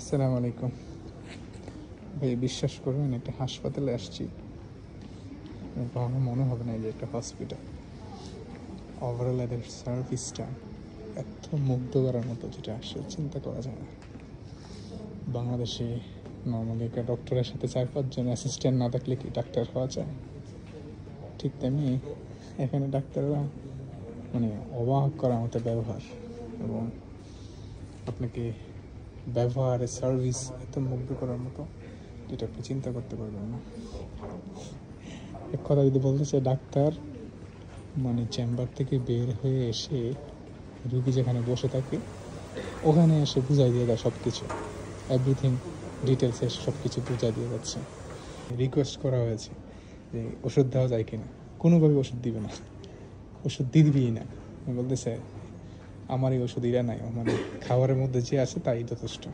আসসালামু আলাইকুম ভাই, বিশ্বাস করবেন একটা হাসপাতালে আসছি, ভালো মনে হবে না যে একটা হসপিটাল। ওভারঅল এদের সার্ভিসটা এত মুগ্ধ করার মতো যেটা আসলে চিন্তা করা যায় না। বাংলাদেশে নর্মালি একটা ডক্টরের সাথে 4-5 জন অ্যাসিস্ট্যান্ট না থাকলে কি ডাক্তার হওয়া যায়? ঠিক তেমনি এখানে ডাক্তাররা মানে অবাক করার মতো ব্যবহার, এবং আপনাকে ব্যবহারের সার্ভিস এত মুগ্ধ করার মতো যেটা আপনি চিন্তা করতে পারবেন না। এক কথা যদি বলতে চাই, ডাক্তার মানে চেম্বার থেকে বের হয়ে এসে রুগী যেখানে বসে থাকে ওখানে এসে বুঝাই দিয়ে দেয় সব কিছু, এভরিথিং ডিটেলসে সব কিছু বুঝাই দিয়ে যাচ্ছে। রিকোয়েস্ট করা হয়েছে যে ওষুধ দেওয়া যায় কিনা, কোনোভাবে ওষুধ দিবে না, ওষুধ দিবি না। বলতেছে আমার এই ওষুধ ইরা নাই, মানে খাবারের মধ্যে যে আছে তাই যথেষ্ট।